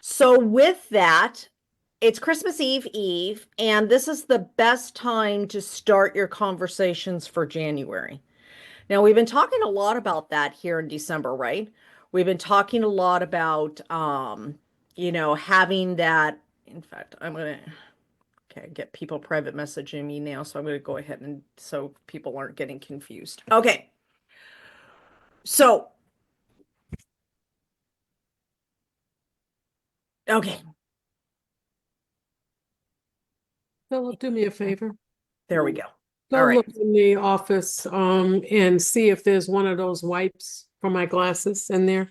So with that, it's Christmas Eve, and this is the best time to start your conversations for January. Now, we've been talking a lot about that here in December, right? We've been talking a lot about, having that. In fact, okay, get people private messaging me now, so I'm going to go ahead and so people aren't getting confused. Okay, so, okay, Philip, do me a favor. there we go. All Go right. look in the office and see if there's one of those wipes for my glasses in there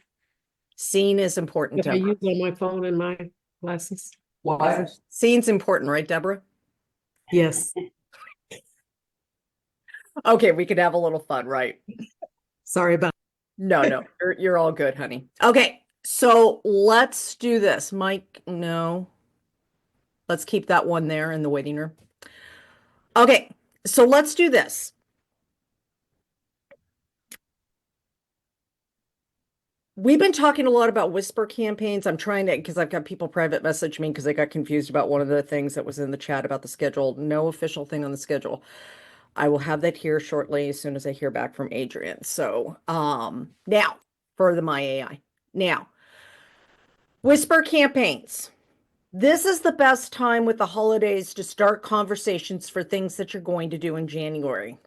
Seeing is important, that I Deborah. use on my phone and my glasses. Why? Seeing's important, right, Deborah? Yes. Okay, we could have a little fun, right? Sorry about No, you're all good, honey. Okay, so let's do this. Mike, no. Let's keep that one there in the waiting room. Okay, so let's do this. We've been talking a lot about whisper campaigns. I'm trying to, because I've got people private message me because they got confused about one of the things that was in the chat about the schedule. No official thing on the schedule. I will have that here shortly as soon as I hear back from Adrian. So, now for the My AI. Now, whisper campaigns. This is the best time with the holidays to start conversations for things that you're going to do in January.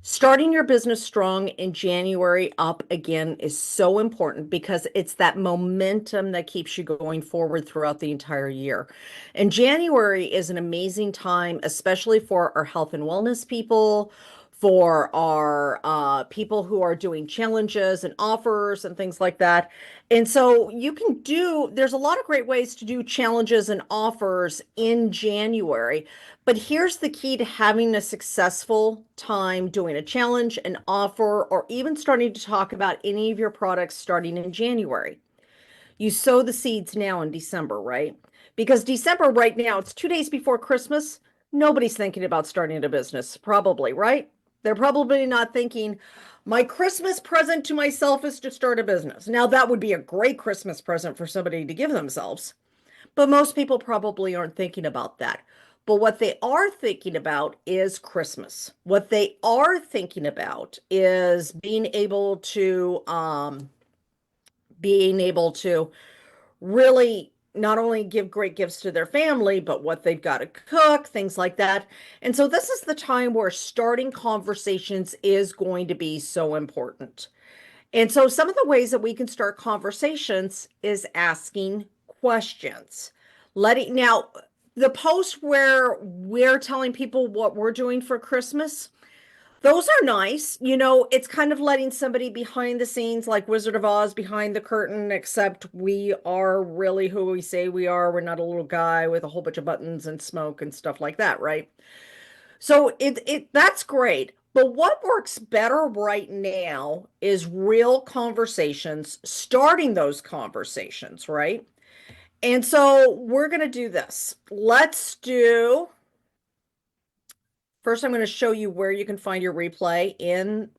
Starting your business strong in January up again is so important because it's that momentum that keeps you going forward throughout the entire year. And January is an amazing time, especially for our health and wellness people, for our people who are doing challenges and offers and things like that. And so there's a lot of great ways to do challenges and offers in January. But here's the key to having a successful time doing a challenge, an offer, or even starting to talk about any of your products starting in January. You sow the seeds now in December, right? Because December right now, it's 2 days before Christmas. Nobody's thinking about starting a business, probably, right? They're probably not thinking, my Christmas present to myself is to start a business. Now, that would be a great Christmas present for somebody to give themselves. But most people probably aren't thinking about that. But what they are thinking about is Christmas. What they are thinking about is being able to really not only give great gifts to their family, but what they've got to cook, things like that. And so this is the time where starting conversations is going to be so important. And so some of the ways that we can start conversations is asking questions. Letting now the post where we're telling people what we're doing for Christmas, those are nice. It's kind of letting somebody behind the scenes, like Wizard of Oz behind the curtain, except we are really who we say we are. We're not a little guy with a whole bunch of buttons and smoke and stuff like that, right? So it that's great. But what works better right now is real conversations, starting those conversations, right? And so we're going to do this. First, I'm going to show you where you can find your replay in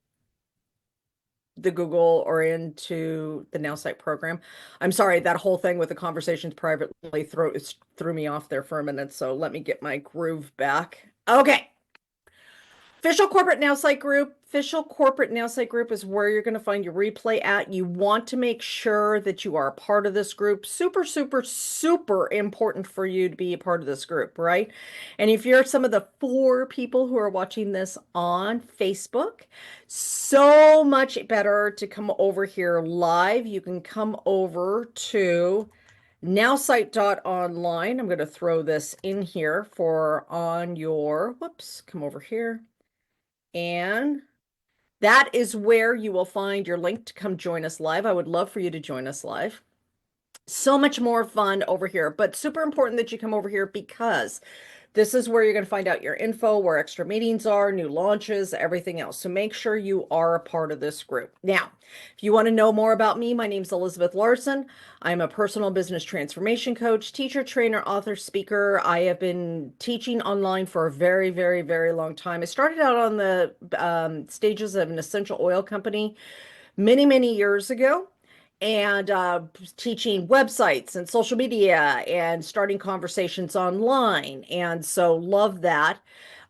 the Google or into the Nowsite program. I'm sorry, that whole thing with the conversations privately threw me off there for a minute. So let me get my groove back. Okay. Official Corporate Now Site Group. Official Corporate Now Site Group is where you're going to find your replay at. You want to make sure that you are a part of this group. Super, super, super important for you to be a part of this group, right? And if you're some of the 4 people who are watching this on Facebook, so much better to come over here live. You can come over to nowsite.online. I'm going to throw this in here for on your, whoops, come over here. And that is where you will find your link to come join us live. I would love for you to join us live. So much more fun over here, but super important that you come over here because this is where you're going to find out your info, where extra meetings are, new launches, everything else. So make sure you are a part of this group. Now, if you want to know more about me, my name is Elizabeth Larson. I'm a personal business transformation coach, teacher, trainer, author, speaker. I have been teaching online for a very, very, very long time. I started out on the stages of an essential oil company many, many years ago. and teaching websites and social media and starting conversations online. And so love that.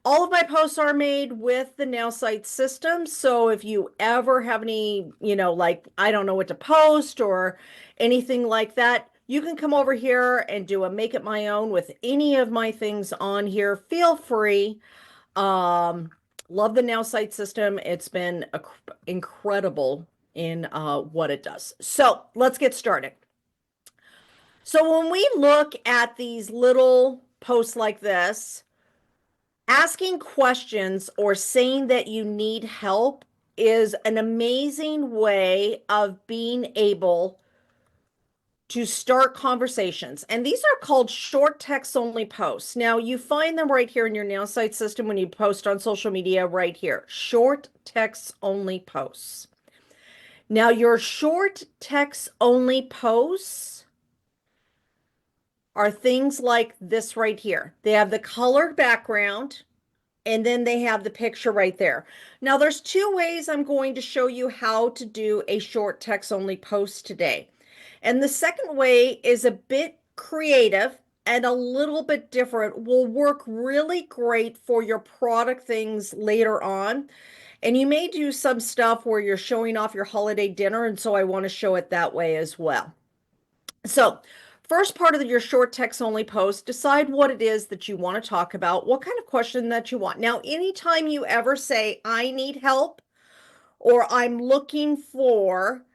All of my posts are made with the Nowsite system. So if you ever have any, like I don't know what to post or anything like that, you can come over here and do a make it my own with any of my things on here. Feel free. Um, Love the Nowsite system. It's been incredible in what it does. So let's get started. So when we look at these little posts like this, asking questions or saying that you need help is an amazing way of being able to start conversations. And these are called short text only posts. Now, you find them right here in your Nowsite system when you post on social media right here. Short text only posts. Now, your short text only posts are things like this right here. They have the colored background and then they have the picture right there. Now, there's two ways I'm going to show you how to do a short text only post today. And the second way is a bit creative and a little bit different, will work really great for your product things later on. And you may do some stuff where you're showing off your holiday dinner, and so I want to show it that way as well. So, first part of your short text only post, decide what it is that you want to talk about, what kind of question that you want. Now, anytime you ever say, I need help or I'm looking for,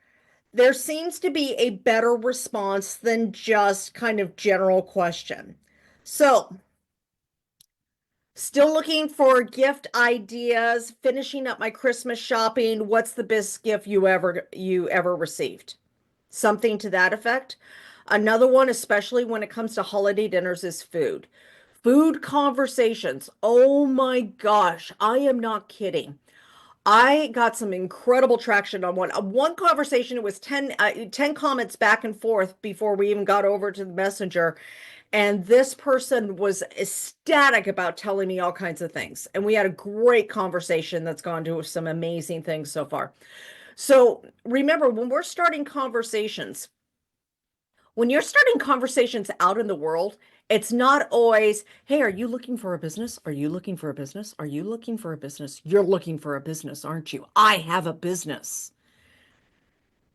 there seems to be a better response than just kind of general question. So, still looking for gift ideas, finishing up my Christmas shopping. What's the best gift you ever received? Something to that effect. Another one, especially when it comes to holiday dinners, is food. Food conversations. Oh my gosh, I am not kidding. I got some incredible traction on one conversation. It was 10 comments back and forth before we even got over to the messenger. And this person was ecstatic about telling me all kinds of things. And we had a great conversation that's gone to some amazing things so far. So remember, when you're starting conversations out in the world, it's not always, hey, are you looking for a business? Are you looking for a business? Are you looking for a business? You're looking for a business, aren't you? I have a business.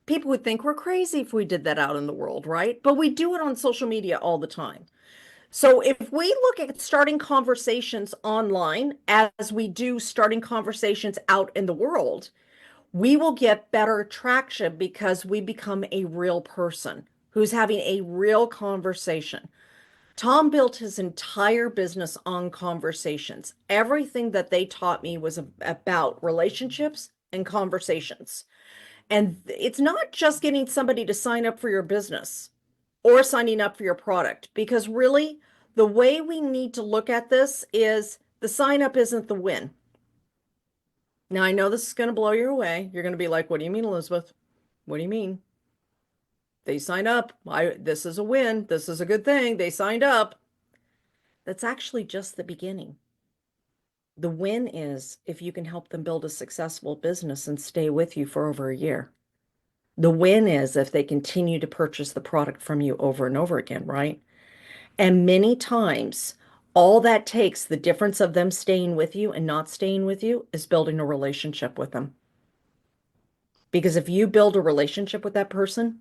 People would think we're crazy if we did that out in the world, right? But we do it on social media all the time. So if we look at starting conversations online as we do starting conversations out in the world, we will get better traction because we become a real person who's having a real conversation. Tom built his entire business on conversations. Everything that they taught me was about relationships and conversations. And it's not just getting somebody to sign up for your business or signing up for your product, because really, the way we need to look at this is the sign up isn't the win. Now, I know this is going to blow you away. You're going to be like, what do you mean, Elizabeth? What do you mean? They sign up. This is a win. This is a good thing. They signed up. That's actually just the beginning. The win is if you can help them build a successful business and stay with you for over a year. The win is if they continue to purchase the product from you over and over again, right? And many times, all that takes, the difference of them staying with you and not staying with you, is building a relationship with them. Because if you build a relationship with that person,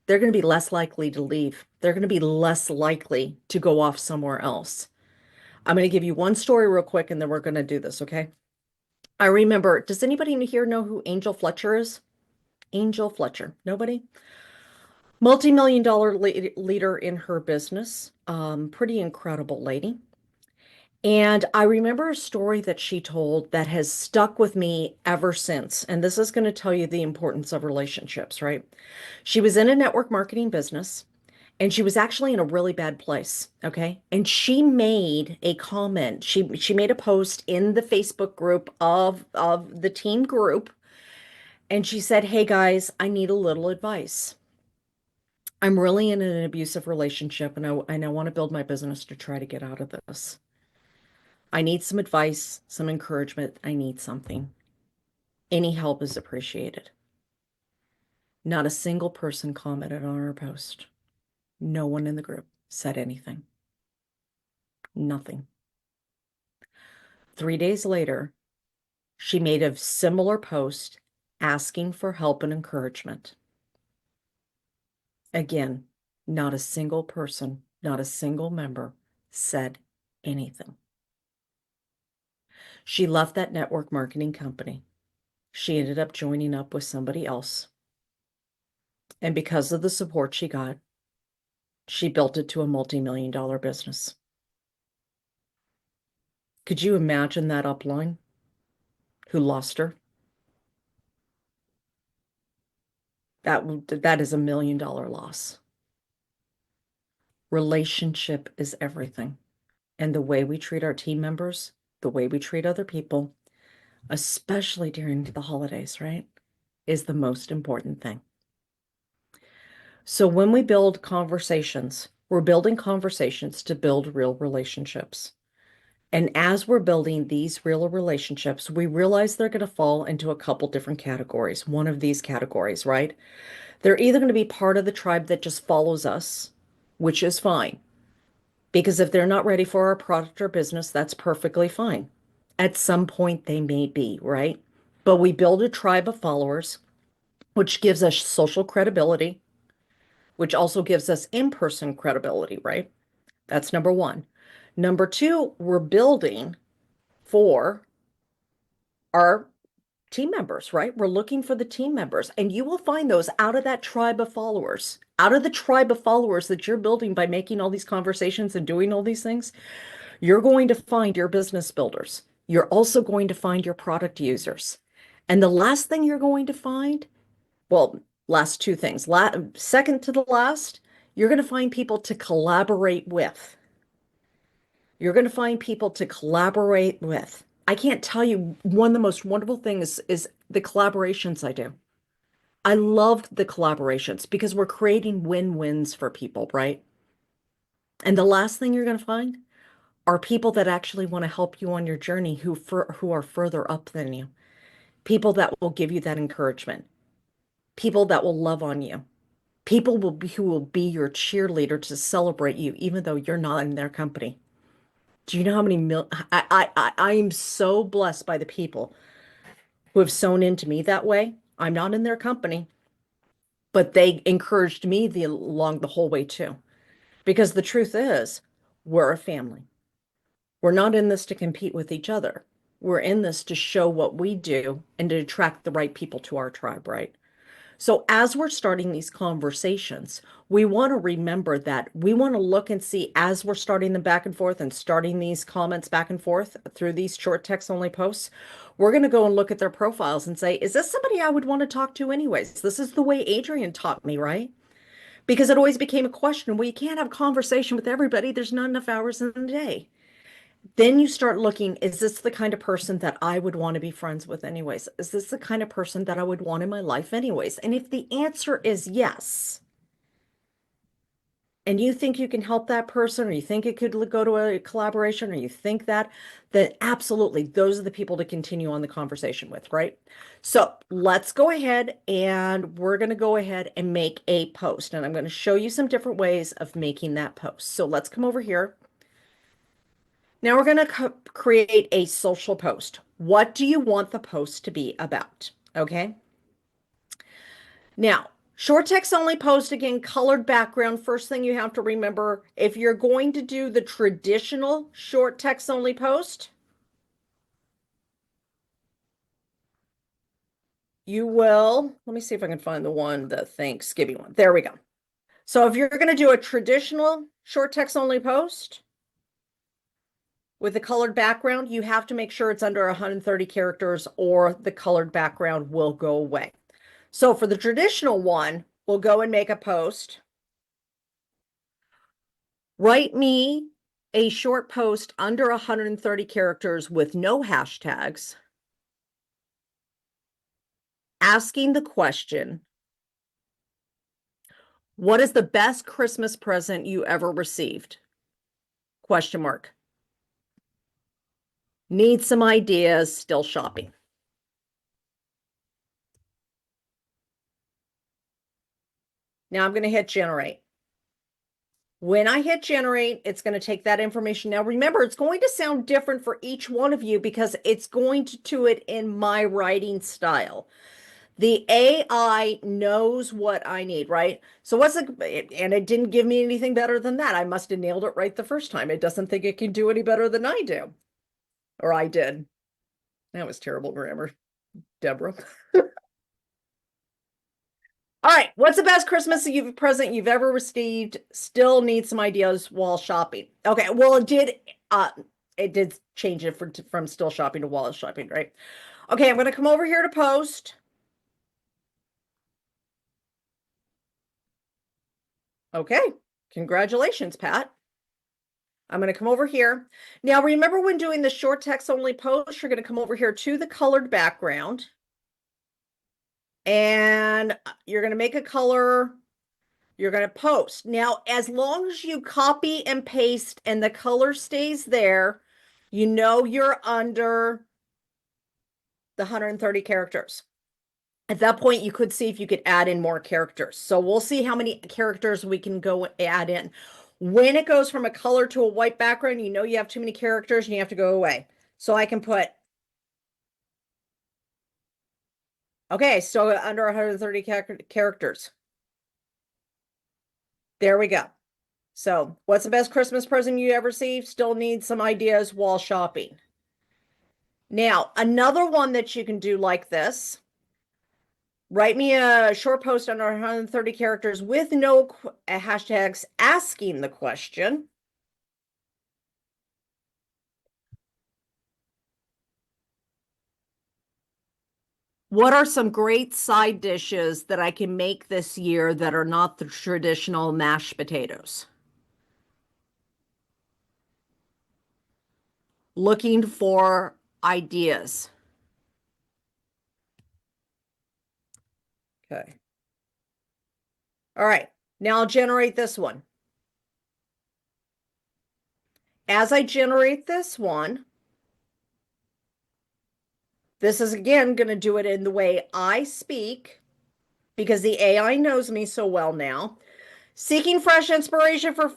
they're going to be less likely to leave. They're going to be less likely to go off somewhere else. I'm going to give you one story real quick and then we're going to do this, okay? I remember, does anybody in here know who Angel Fletcher is? Angel Fletcher. Nobody? Multi-million dollar leader in her business. Pretty incredible lady. And I remember a story that she told that has stuck with me ever since. And this is going to tell you the importance of relationships, right? She was in a network marketing business and she was actually in a really bad place, okay? And she made a comment. She made a post in the Facebook group of the team group, and she said, "Hey guys, I need a little advice. I'm really in an abusive relationship and I want to build my business to try to get out of this. I need some advice, some encouragement. I need something. Any help is appreciated." Not a single person commented on her post. No one in the group said anything. Nothing. 3 days later, she made a similar post asking for help and encouragement. Again, not a single person, not a single member said anything. She left that network marketing company. She ended up joining up with somebody else. And because of the support she got, she built it to a multi-million-dollar business. Could you imagine that upline who lost her? That is $1 million loss. Relationship is everything. And the way we treat our team members, the way we treat other people, especially during the holidays, right, is the most important thing. So when we build conversations, we're building conversations to build real relationships. And as we're building these real relationships, we realize they're going to fall into a couple different categories. One of these categories, right? They're either going to be part of the tribe that just follows us, which is fine. Because if they're not ready for our product or business, that's perfectly fine. At some point, they may be, right? But we build a tribe of followers, which gives us social credibility, which also gives us in-person credibility, right? That's number one. Number two, we're building for our team members, right? We're looking for the team members, and you will find those out of that tribe of followers, out of the tribe of followers that you're building by making all these conversations and doing all these things. You're going to find your business builders. You're also going to find your product users. And the last thing you're going to find, well, last two things. Second to the last, you're going to find people to collaborate with. You're going to find people to collaborate with. I can't tell you, one of the most wonderful things is the collaborations I do. I love the collaborations because we're creating win-wins for people, right? And the last thing you're going to find are people that actually want to help you on your journey who are further up than you. People that will give you that encouragement. People that will love on you. People who will be your cheerleader to celebrate you, even though you're not in their company. Do you know how many I am so blessed by the people who have sewn into me that way. I'm not in their company, but they encouraged me along the whole way too. Because the truth is, we're a family. We're not in this to compete with each other. We're in this to show what we do and to attract the right people to our tribe, right? So as we're starting these conversations, we want to remember that we want to look and see as we're starting them back and forth and starting these comments back and forth through these short text only posts, we're going to go and look at their profiles and say, is this somebody I would want to talk to anyways? This is the way Adrian taught me, right? Because it always became a question. Well, you can't have a conversation with everybody. There's not enough hours in the day. Then you start looking, is this the kind of person that I would want to be friends with anyways? Is this the kind of person that I would want in my life anyways? And if the answer is yes, and you think you can help that person, or you think it could go to a collaboration, or you think that, then absolutely, those are the people to continue on the conversation with, right? So let's go ahead and we're going to go ahead and make a post. And I'm going to show you some different ways of making that post. So let's come over here. Now we're going to create a social post. What do you want the post to be about? Okay. Now, short text only post, again, colored background. First thing you have to remember, if you're going to do the traditional short text only post, you will, let me see if I can find the Thanksgiving one. There we go. So if you're going to do a traditional short text only post, with the colored background, you have to make sure it's under 130 characters or the colored background will go away. So for the traditional one, we'll go and make a post. Write me a short post under 130 characters with no hashtags, asking the question, what is the best Christmas present you ever received? Question mark. Need some ideas, still shopping. Now I'm going to hit generate. When I hit generate, it's going to take that information. Now remember, it's going to sound different for each one of you because it's going to do it in my writing style. The AI knows what I need, right? So and it didn't give me anything better than that. I must have nailed it right the first time. It doesn't think it can do any better than I do. Or I did. That was terrible grammar, Deborah. All right, what's the best Christmas present you've ever received? Still need some ideas while shopping. Okay, well it did change it from still shopping to while shopping, right? Okay, I'm going to come over here to post. Okay, congratulations, Pat. I'm going to come over here. Now, remember when doing the short text only post, you're going to come over here to the colored background. And you're going to make a color. You're going to post. Now, as long as you copy and paste and the color stays there, you know you're under the 130 characters. At that point, you could see if you could add in more characters. So we'll see how many characters we can go add in. When it goes from a color to a white background, you know you have too many characters and you have to go away. So I can put, okay, so under 130 characters. There we go. So what's the best Christmas present you ever received? Still need some ideas while shopping. Now, another one that you can do like this, write me a short post under 130 characters with no hashtags asking the question. What are some great side dishes that I can make this year that are not the traditional mashed potatoes? Looking for ideas. Okay. All right. Now I'll generate this one. As I generate this one, this is again going to do it in the way I speak because the AI knows me so well now. Seeking fresh inspiration for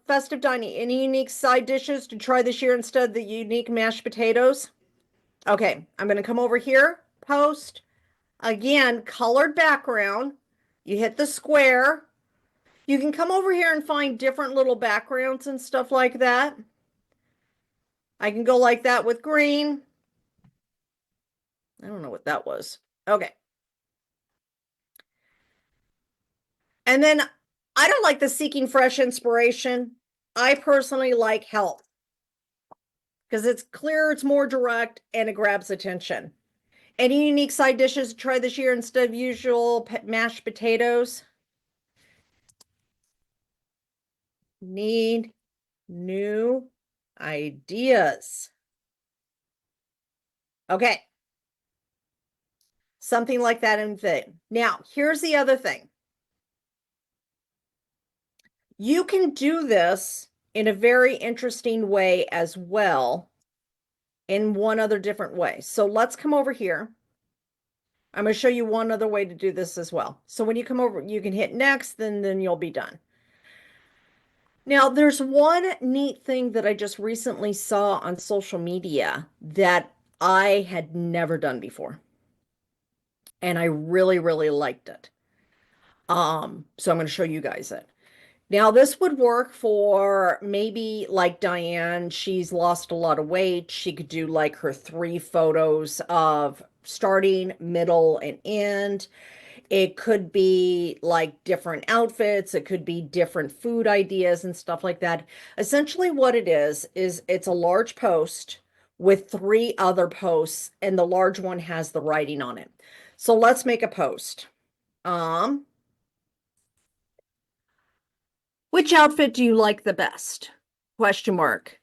festive dining. Any unique side dishes to try this year instead of the unique mashed potatoes? Okay, I'm going to come over here, post. Again, colored background. You hit the square. You can come over here and find different little backgrounds and stuff like that. I can go like that with green. I don't know what that was. Okay. And then I don't like the seeking fresh inspiration. I personally like health because it's clear, it's more direct, and it grabs attention. Any unique side dishes to try this year instead of usual mashed potatoes? Need new ideas. Okay. Something like that in thing. Now, here's the other thing. You can do this in a very interesting way as well, in one other different way. So let's come over here. I'm going to show you one other way to do this as well. So when you come over, you can hit next, then you'll be done. Now, there's one neat thing that I just recently saw on social media that I had never done before. And I really, really liked it. So I'm going to show you guys it. Now, this would work for maybe like Diane. She's lost a lot of weight. She could do like her 3 photos of starting, middle, and end. It could be like different outfits. It could be different food ideas and stuff like that. Essentially, what it is it's a large post with 3 other posts, and the large one has the writing on it. So let's make a post. Which outfit do you like the best? Question mark.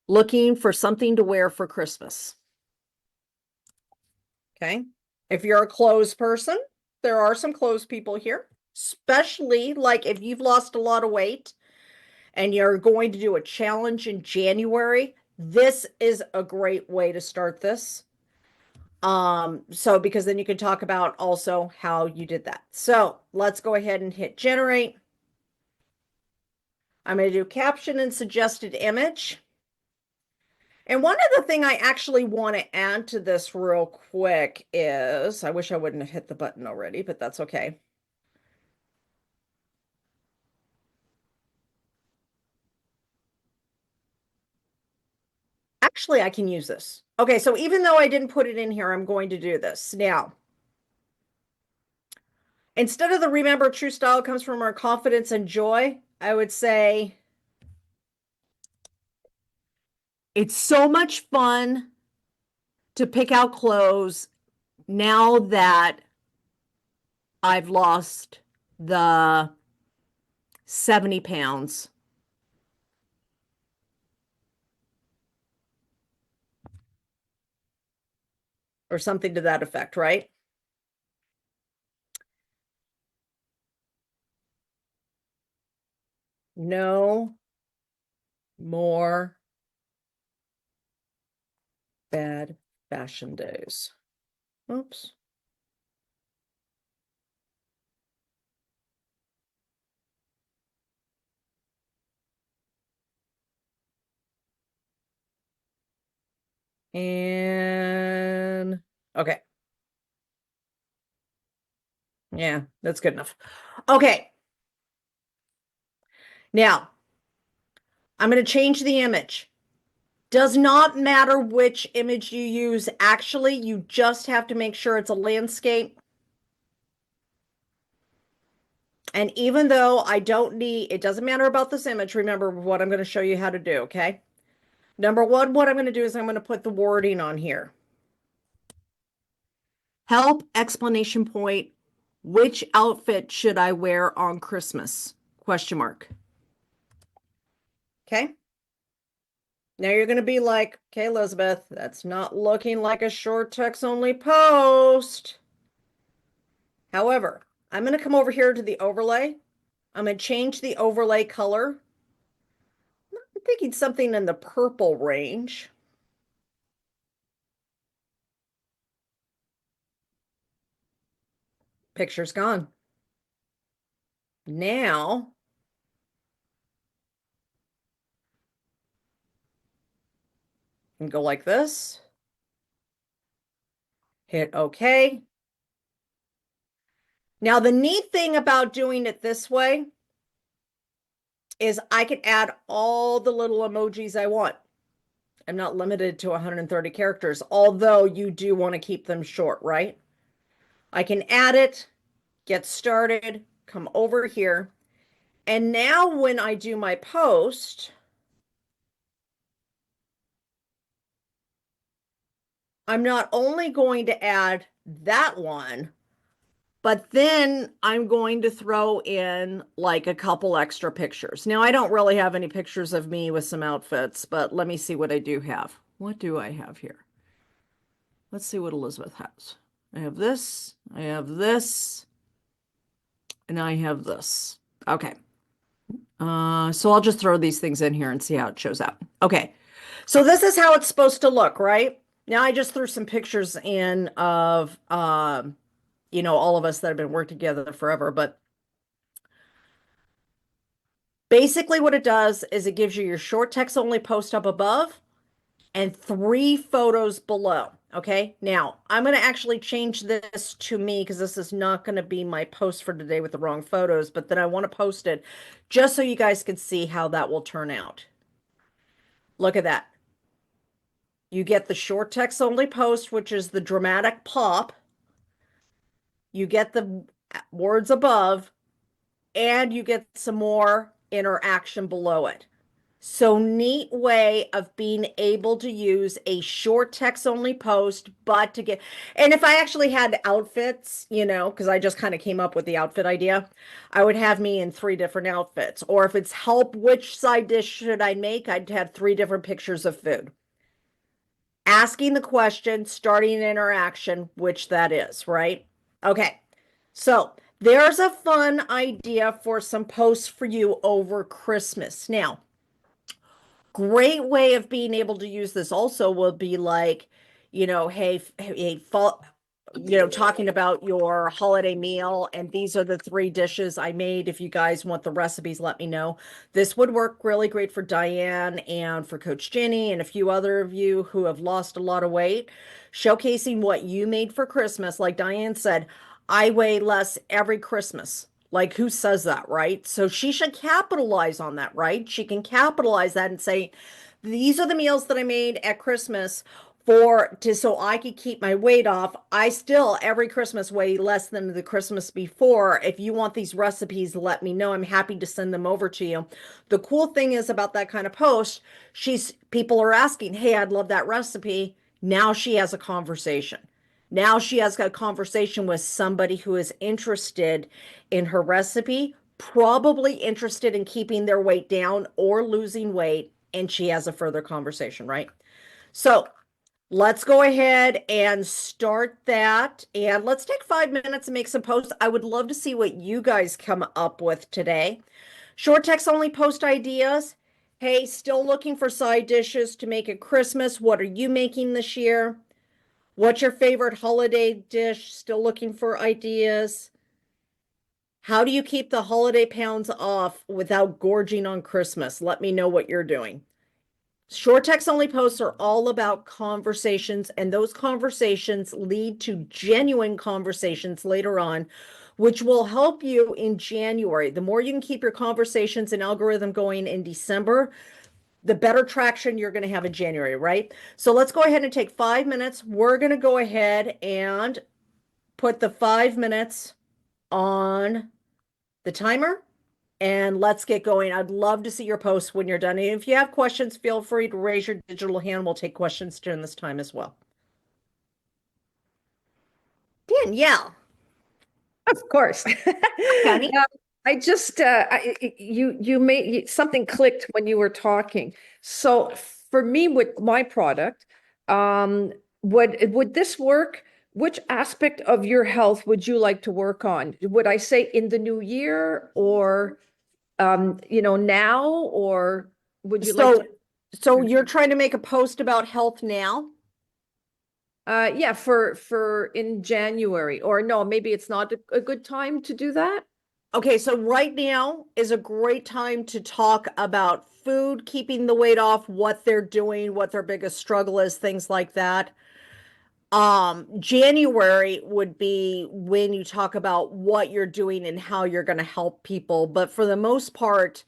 Looking for something to wear for Christmas. Okay. If you're a clothes person, there are some clothes people here, especially like if you've lost a lot of weight and you're going to do a challenge in January. This is a great way to start this. So because then you can talk about also how you did that. So let's go ahead and hit generate. I'm going to do caption and suggested image. And one other thing I actually want to add to this real quick is, I wish I wouldn't have hit the button already, but that's okay. Actually, I can use this. Okay, so even though I didn't put it in here, I'm going to do this. Now, instead of the remember true style comes from our confidence and joy, I would say it's so much fun to pick out clothes now that I've lost the 70 pounds or something to that effect, right? No more bad fashion days. Oops. And okay. Yeah, that's good enough. Okay. Now, I'm going to change the image. Does not matter which image you use. Actually, you just have to make sure it's a landscape. And even though I don't need, it doesn't matter about this image. Remember what I'm going to show you how to do, okay? Number one, what I'm going to do is I'm going to put the wording on here. Help, explanation point. Which outfit should I wear on Christmas? Question mark. Okay. Now you're going to be like, okay, Elizabeth, that's not looking like a short text only post. However, I'm going to come over here to the overlay. I'm going to change the overlay color. I'm thinking something in the purple range. Picture's gone. Now, and go like this. Hit OK. Now, the neat thing about doing it this way is I can add all the little emojis I want. I'm not limited to 130 characters, although you do want to keep them short, right? I can add it, get started, come over here. And now when I do my post, I'm not only going to add that one, but then I'm going to throw in like a couple extra pictures. Now, I don't really have any pictures of me with some outfits, but let me see what I do have. What do I have here? Let's see what Elizabeth has. I have this, I have this, and I have this. Okay. So I'll just throw these things in here and see how it shows up. Okay. So this is how it's supposed to look, right? Now I just threw some pictures in of all of us that have been working together forever, but basically what it does is it gives you your short text only post up above and 3 photos below. Okay, now I'm going to actually change this to me because this is not going to be my post for today with the wrong photos, but then I want to post it just so you guys can see how that will turn out. Look at that. You get the short text only post, which is the dramatic pop. You get the words above, and you get some more interaction below it. So neat way of being able to use a short text only post, but to get, and if I actually had outfits, because I just kind of came up with the outfit idea, I would have me in 3 different outfits. Or if it's help, which side dish should I make? I'd have 3 different pictures of food. Asking the question, starting an interaction, which that is, right? Okay. So there's a fun idea for some posts for you over Christmas. Now, great way of being able to use this also will be like, hey, fall, talking about your holiday meal, and these are the three dishes I made. If you guys want the recipes, let me know. This would work really great for Diane and for Coach Jenny and a few other of you who have lost a lot of weight, showcasing what you made for Christmas. Like Diane said, I weigh less every Christmas. Like, who says that, right? So she should capitalize on that, right? She can capitalize that and say, these are the meals that I made at Christmas so I could keep my weight off. I still every Christmas weigh less than the Christmas before. If you want these recipes, let me know. I'm happy to send them over to you. The cool thing is about that kind of post, people are asking, "Hey, I'd love that recipe." Now she has a conversation. Now she has a conversation with somebody who is interested in her recipe, probably interested in keeping their weight down or losing weight, and she has a further conversation, right? So let's go ahead and start that. And let's take 5 minutes and make some posts. I would love to see what you guys come up with today. Short text only post ideas. Hey, still looking for side dishes to make at Christmas. What are you making this year? What's your favorite holiday dish? Still looking for ideas. How do you keep the holiday pounds off without gorging on Christmas? Let me know what you're doing. Short text only posts are all about conversations, and those conversations lead to genuine conversations later on, which will help you in January. The more you can keep your conversations and algorithm going in December, the better traction you're going to have in January, right? So let's go ahead and take 5 minutes. We're going to go ahead and put the 5 minutes on the timer. And let's get going. I'd love to see your posts when you're done. And if you have questions, feel free to raise your digital hand. We'll take questions during this time as well. Danielle. Of course. Honey. I just you made something clicked when you were talking. So for me with my product, would this work? Which aspect of your health would you like to work on? Would I say in the new year or now, or would you like So, to so you're trying to make a post about health now? yeah, for in January, or no, maybe it's not a good time to do that? Okay, so right now is a great time to talk about food, keeping the weight off, what they're doing, what their biggest struggle is, things like that. January would be when you talk about what you're doing and how you're going to help people. But for the most part,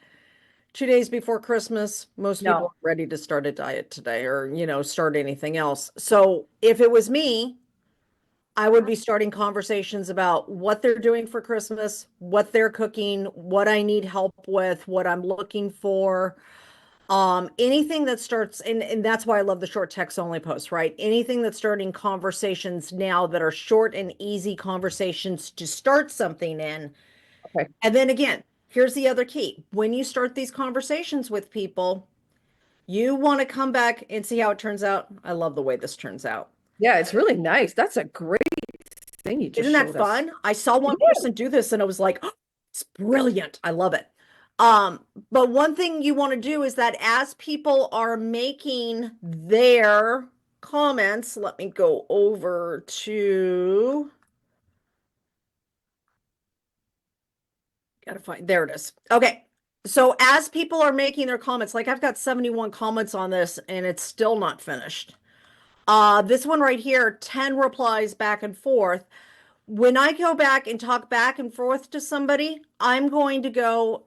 2 days before Christmas, most people No. are ready to start a diet today or, start anything else. So if it was me, I would be starting conversations about what they're doing for Christmas, what they're cooking, what I need help with, what I'm looking for. Anything that starts, and that's why I love the short text only posts, right? Anything that's starting conversations now that are short and easy conversations to start something in. Okay. And then again, here's the other key. When you start these conversations with people, you want to come back and see how it turns out. I love the way this turns out. Yeah, it's really nice. That's a great thing you just Isn't that showed us. fun? I saw one Yeah. person do this and I was like, oh, it's brilliant. I love it. But one thing you want to do is that as people are making their comments, let me go over to, gotta find, there it is. Okay. So as people are making their comments, like I've got 71 comments on this and it's still not finished. This one right here, 10 replies back and forth. When I go back and talk back and forth to somebody, I'm going to go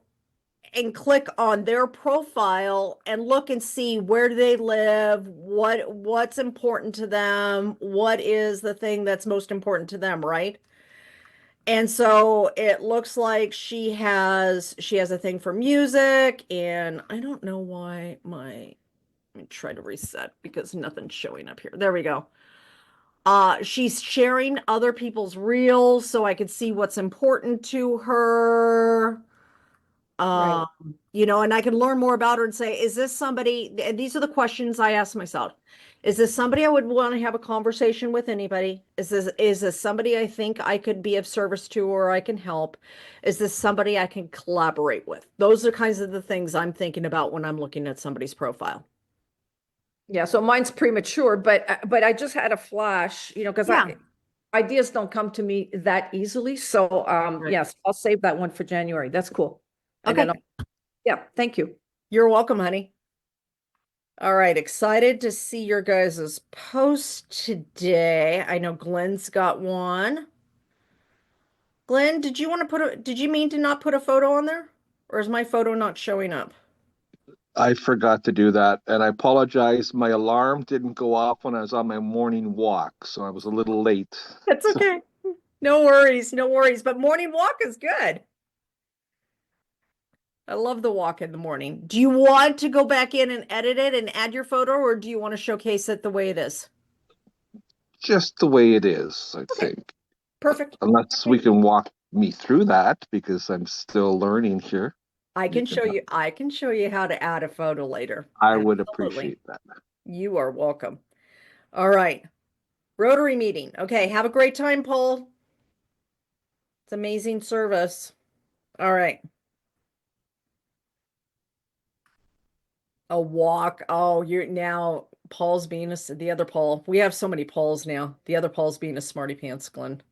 and click on their profile and look and see where do they live, what's important to them, what is the thing that's most important to them, right? And so it looks like she has a thing for music, and I don't know why let me try to reset because nothing's showing up here. There we go. She's sharing other people's reels so I could see what's important to her. Right. And I can learn more about her and say, is this somebody, and these are the questions I ask myself. Is this somebody I would want to have a conversation with anybody? Is this somebody I think I could be of service to or I can help? Is this somebody I can collaborate with? Those are kinds of the things I'm thinking about when I'm looking at somebody's profile. Yeah, so mine's premature, but I just had a flash, because Yeah. ideas don't come to me that easily. So Right. yes, I'll save that one for January. That's cool. And Okay. then yeah, thank you. You're welcome, honey. All right, excited to see your guys' post today. I know Glenn's got one. Glenn, did you mean to not put a photo on there? Or is my photo not showing up? I forgot to do that, and I apologize. My alarm didn't go off when I was on my morning walk, so I was a little late. That's okay. No worries, no worries. But morning walk is good. I love the walk in the morning. Do you want to go back in and edit it and add your photo, or do you want to showcase it the way it is? Just the way it is, I Okay, think. perfect. Unless we can walk me through that because I'm still learning here. You can, I can show you how to add a photo later. I would Absolutely. appreciate that. You are welcome. All right. Rotary meeting. Okay, have a great time, Paul. It's amazing service. All right. A walk. Oh, you're now Paul's being the other Paul. We have so many Pauls now. The other Paul's being a smarty pants, Glenn.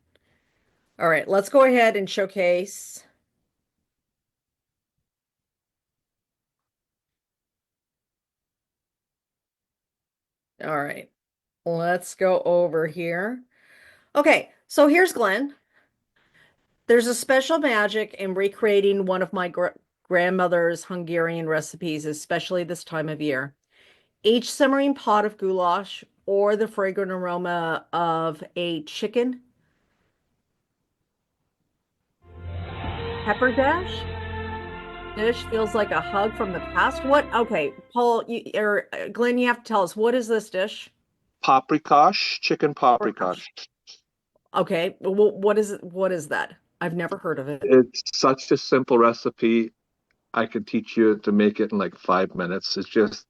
All right, let's go ahead and showcase. All right, let's go over here. Okay, so here's Glenn. There's a special magic in recreating one of my grandmother's Hungarian recipes, especially this time of year. Each simmering pot of goulash or the fragrant aroma of a chicken pepper dish feels like a hug from the past. What? Okay, Paul, or Glenn, you have to tell us, what is this dish? Paprikash, chicken paprikash. Okay, well, what is it? What is that? I've never heard of it. It's such a simple recipe. I could teach you to make it in like 5 minutes. It's just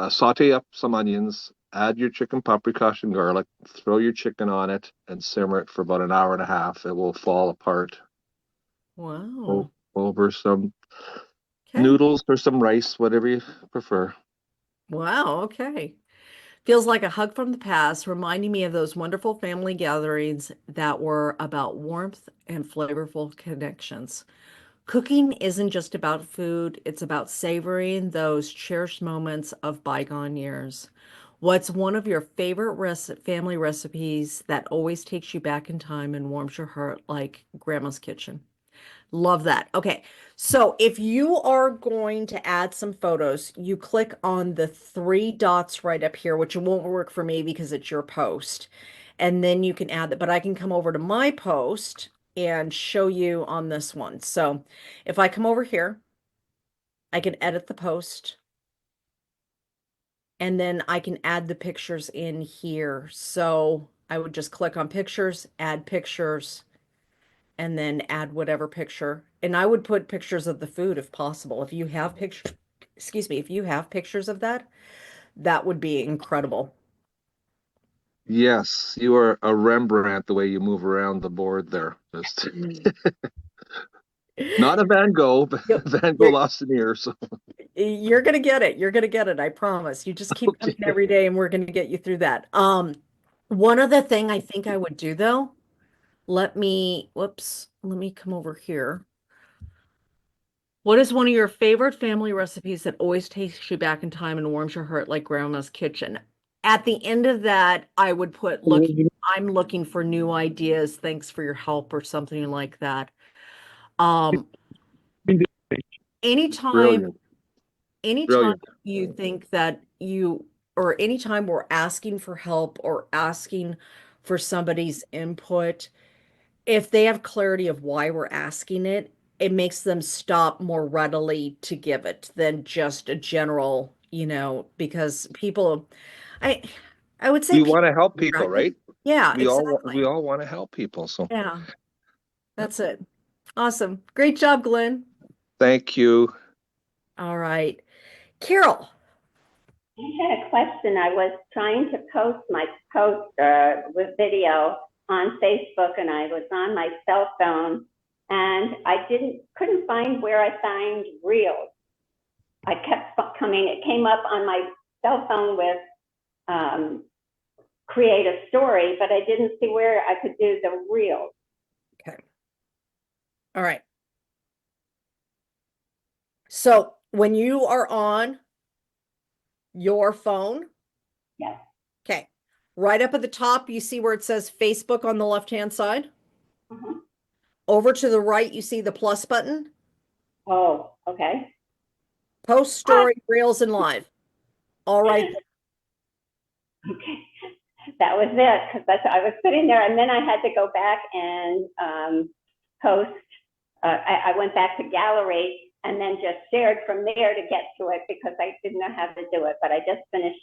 saute up some onions, add your chicken paprikash and garlic, throw your chicken on it, and simmer it for about an hour and a half. It will fall apart Wow. over some Okay. noodles or some rice, whatever you prefer. Wow. Okay. Feels like a hug from the past, reminding me of those wonderful family gatherings that were about warmth and flavorful connections. Cooking isn't just about food, it's about savoring those cherished moments of bygone years. What's one of your favorite family recipes that always takes you back in time and warms your heart like Grandma's kitchen? Love that. Okay. So if you are going to add some photos, you click on the three dots right up here, which won't work for me because it's your post. And then you can add that, but I can come over to my post and show you on this one. So if I come over here, I can edit the post and then I can add the pictures in here. So I would just click on pictures, add pictures, and then add whatever picture. And I would put pictures of the food if possible. If you have pictures, excuse me, if you have pictures of that, that would be incredible. Yes, you are a Rembrandt the way you move around the board there. Just not a Van Gogh, but Yep. Van Gogh You're, lost an ear. So you're gonna get it. You're gonna get it. I promise. You just keep coming okay. every day and we're gonna get you through that. One other thing I think I would do though, let me come over here. What is one of your favorite family recipes that always takes you back in time and warms your heart like Grandma's kitchen? At the end of that, I would put, I'm looking for new ideas. Thanks for your help or something like that. Um, anytime, Brilliant, anytime brilliant. you think that or anytime we're asking for help or asking for somebody's input, if they have clarity of why we're asking it, it makes them stop more readily to give it than just a general, because I I would say We people want to help are people, directed. right? Yeah, We exactly. all want to help people. So Yeah, yeah. that's it. Awesome. Great job, Glenn. Thank you. All right. Carol. I had a question. I was trying to post my post with video on Facebook, and I was on my cell phone, and I couldn't find where I find reels. I kept coming, it came up on my cell phone with create a story, but I didn't see where I could do the reels. Okay. All right. So when you are on your phone, Yes. okay, right up at the top, you see where it says Facebook on the left-hand side. Mhm. Over to the right, you see the plus button. Oh, okay. Post story, reels, and live. All right. Okay. That was it, because I was sitting there, and then I had to go back and post. I went back to gallery and then just shared from there to get to it because I didn't know how to do it, but I just finished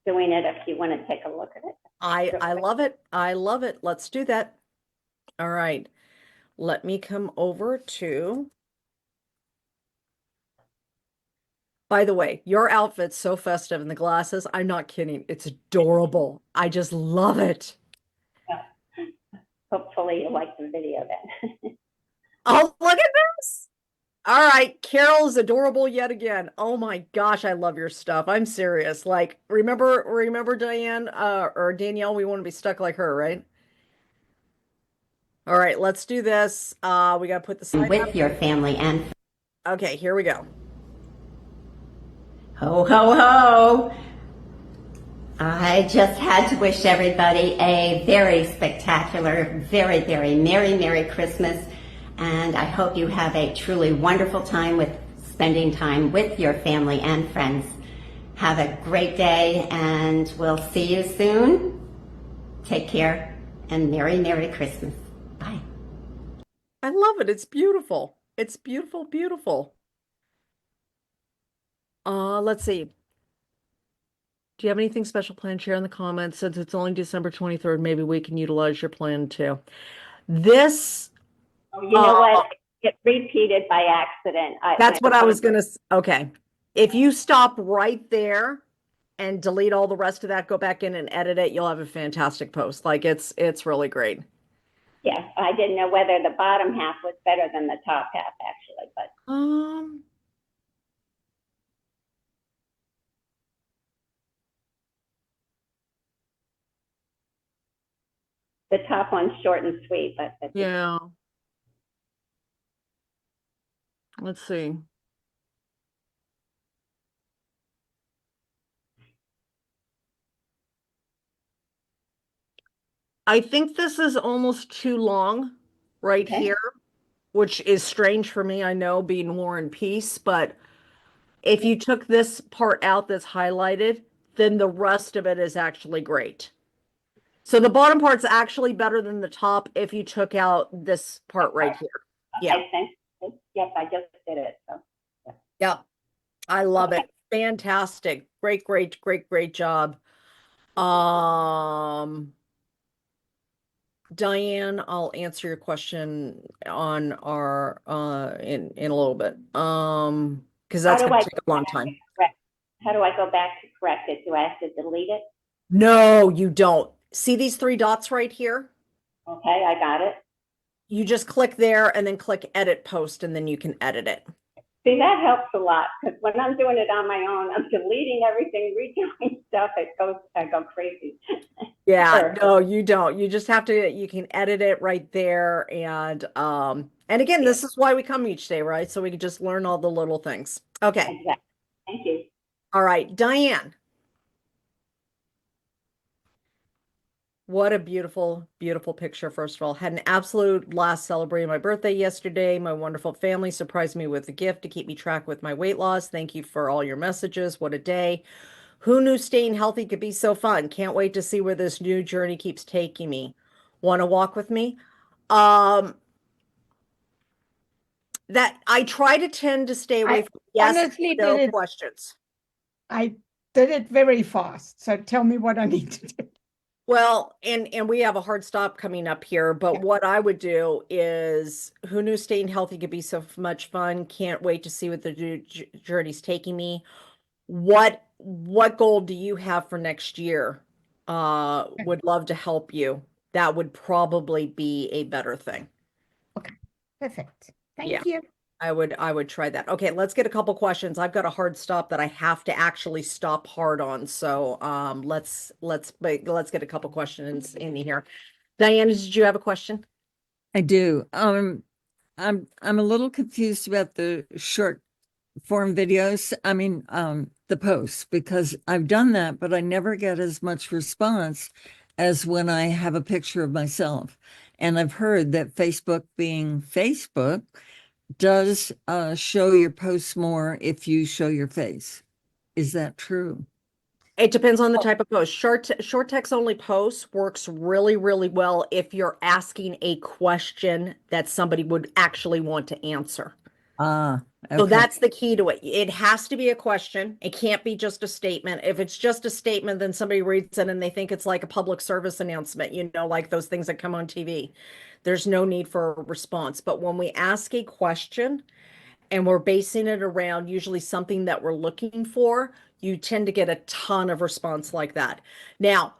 doing it if you want to take a look at it. I love it. I love it. Let's do that. All right. Let me come over to. By the way, your outfit's so festive and the glasses, I'm not kidding. It's adorable. I just love it. Hopefully you like the video then. Oh, look at this. All right. Carol is adorable yet again. Oh my gosh, I love your stuff. I'm serious. Like, remember Diane, or Danielle, we want to be stuck like her, right? All right, let's do this. We got to put the sign up. With your family and Okay, here we go. ho, ho, ho. I just had to wish everybody a very spectacular, very, very Merry Christmas. And I hope you have a truly wonderful time with spending time with your family and friends. Have a great day and we'll see you soon. Take care and Merry Christmas. Bye. I love it. It's beautiful. It's beautiful, beautiful. Let's see. Do you have anything special planned? Share in the comments. Since it's only December 23rd, maybe we can utilize your plan too. This, Oh, you know what? It repeated by accident. that's what I was gonna, okay. If you stop right there and delete all the rest of that, go back in and edit it, you'll have a fantastic post. Like it's really great. Yeah, I didn't know whether the bottom half was better than the top half actually, but the top one's short and sweet, but yeah. Let's see. I think this is almost too long right Okay. here, which is strange for me, I know, being War and Peace, but if you took this part out that's highlighted, then the rest of it is actually great. So the bottom part's actually better than the top if you took out this part right here. Yeah. Okay, thanks. Yep, I just did it, so. Yep. I love it. Fantastic. Great job. Diane, I'll answer your question on our in a little bit. Because that's How do gonna I take a long time. How do I go back to correct it? Do I have to delete it? No, you don't. See these three dots right here? Okay, I got it. You just click there and then click edit post and then you can edit it. See, that helps a lot because when I'm doing it on my own, I'm deleting everything, redoing stuff. I go crazy. Yeah, Sure. no, you don't. You just have to, you can edit it right there. And again, this is why we come each day, right? So we can just learn all the little things. Okay. Exactly. Thank you. All right, Diane. What a beautiful, beautiful picture, first of all. Had an absolute blast celebrating my birthday yesterday. My wonderful family surprised me with a gift to keep me track with my weight loss. Thank you for all your messages. What a day. Who knew staying healthy could be so fun? Can't wait to see where this new journey keeps taking me. Want to walk with me? That I try to tend to stay away I from yes, honestly no did it. questions. I did it very fast. So tell me what I need to do. Well, and we have a hard stop coming up here, but Yeah. what I would do is who knew staying healthy could be so much fun? Can't wait to see what the journey's taking me. What goal do you have for next year? Would love to help you. That would probably be a better thing. Okay, perfect. Yeah. Thank you. I would try that. Okay, let's get a couple questions. I've got a hard stop that I have to actually stop hard on. So let's get a couple questions in here. Diana, did you have a question? I do. I'm a little confused about the short form videos. I mean, the posts, because I've done that, but I never get as much response as when I have a picture of myself. And I've heard that Facebook, being Facebook, does show your posts more if you show your face. Is that true? It depends on the type of post. Short text only posts works really, really well if you're asking a question that somebody would actually want to answer. Ah, So okay. that's the key to it. It has to be a question. It can't be just a statement. If it's just a statement, then somebody reads it and they think it's like a public service announcement, you know, like those things that come on TV. There's no need for a response. But when we ask a question and we're basing it around usually something that we're looking for, you tend to get a ton of response like that. Now,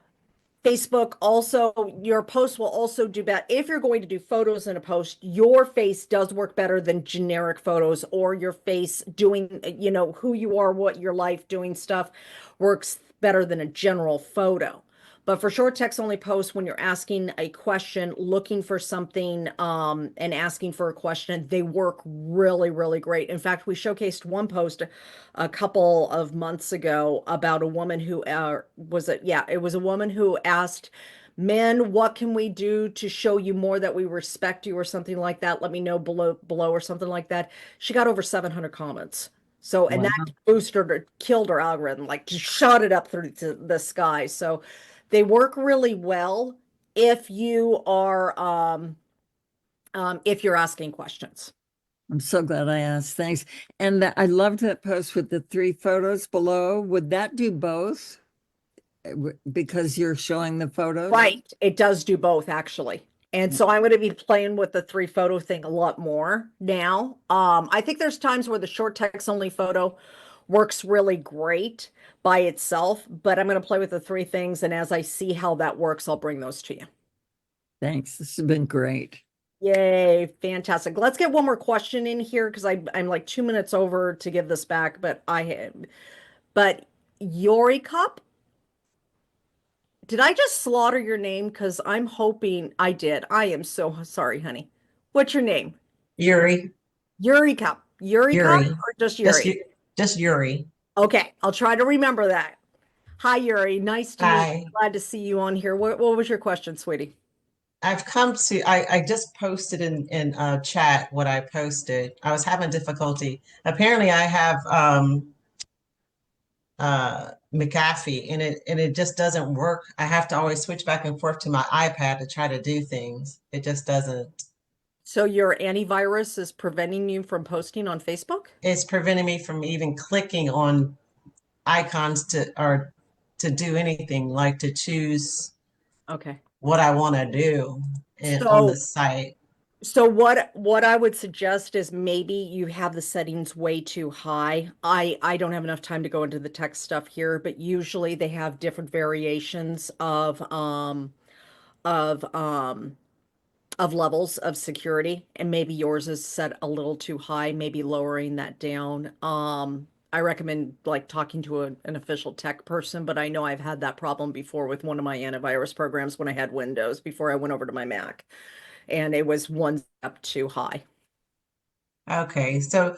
Facebook also, your post will also do better. If you're going to do photos in a post, your face does work better than generic photos, or your face doing, you know, who you are, what your life, doing stuff works better than a general photo. But for short text only posts, when you're asking a question, looking for something, and asking for a question, they work really, really great. In fact, we showcased one post a couple of months ago about a woman who it was a woman who asked men, what can we do to show you more that we respect you or something like that? Let me know below or something like that. She got over 700 comments. So, and Wow. that boosted her, killed her algorithm, like just shot it up through to the sky. So they work really well if you are if you're asking questions. I'm so glad I asked. Thanks. And I loved that post with the 3 photos below. Would that do both? Because you're showing the photos? Right. It does do both actually. And so I'm going to be playing with the 3 photo thing a lot more now. I think there's times where the short text only photo works really great by itself, but I'm going to play with the 3 things. And as I see how that works, I'll bring those to you. Thanks. This has been great. Yay, fantastic. Let's get one more question in here because I'm like 2 minutes over to give this back, but Yori Cup, did I just slaughter your name? Because I'm hoping I did. I am so sorry, honey. What's your name? Yuri. Yuri Cup. Yuri Cup Yuri. or just Just Yuri? just Yuri. Okay, I'll try to remember that. Hi, Yuri. Nice to meet you. Hi. Glad to see you on here. What was your question, sweetie? I just posted in chat what I posted. I was having difficulty. Apparently I have McAfee and it just doesn't work. I have to always switch back and forth to my iPad to try to do things. It just doesn't. So your antivirus is preventing you from posting on Facebook? It's preventing me from even clicking on icons to do anything, like to choose Okay. what I want to do on the So site. So what I would suggest is maybe you have the settings way too high. I don't have enough time to go into the tech stuff here, but usually they have different variations of um of levels of security, and maybe yours is set a little too high, maybe lowering that down. I recommend like talking to an official tech person, but I know I've had that problem before with one of my antivirus programs when I had Windows before I went over to my Mac, and it was one step too high. Okay, so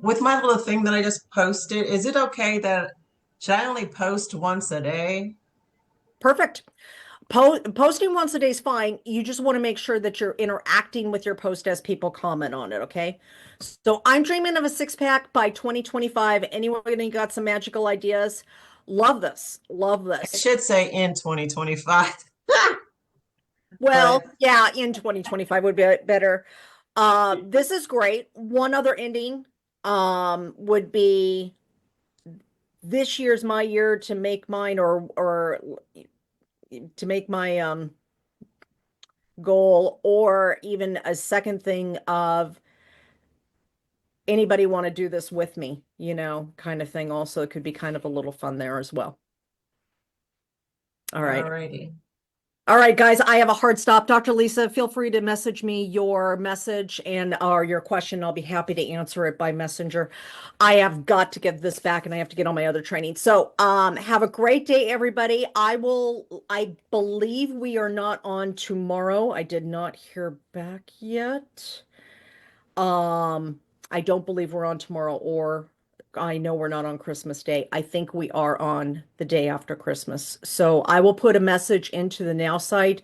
with my little thing that I just posted, is it okay that should I only post once a day? Perfect. Posting once a day is fine. You just want to make sure that you're interacting with your post as people comment on it, okay? So I'm dreaming of a 6-pack by 2025. Anyone got some magical ideas? Love this. Love It this. should say in 2025. Well, But yeah, in 2025 would be better. This is great. One other ending would be this year's my year to make mine or to make my goal, or even a second thing of anybody want to do this with me, you know, kind of thing. Also, it could be kind of a little fun there as well. All right. alrighty. All right, guys, I have a hard stop. Dr. Lisa, feel free to message me your message and or your question. I'll be happy to answer it by messenger. I have got to get this back and I have to get on my other training. So, have a great day, everybody. I believe we are not on tomorrow. I did not hear back yet. I don't believe we're on tomorrow, or I know we're not on Christmas Day. I think we are on the day after Christmas. So I will put a message into the Nowsite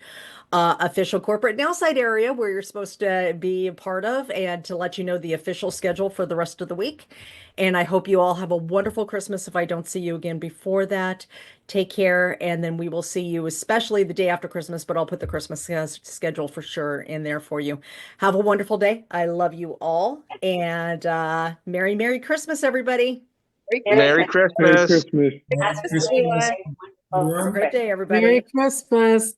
official corporate Nowsite area where you're supposed to be a part of, and to let you know the official schedule for the rest of the week. And I hope you all have a wonderful Christmas if I don't see you again before that. Take care, and then we will see you, especially the day after Christmas, but I'll put the Christmas schedule for sure in there for you. Have a wonderful day. I love you all, and Merry Christmas, everybody. Merry Christmas. Merry Christmas. Have a great day, everybody. Merry Christmas.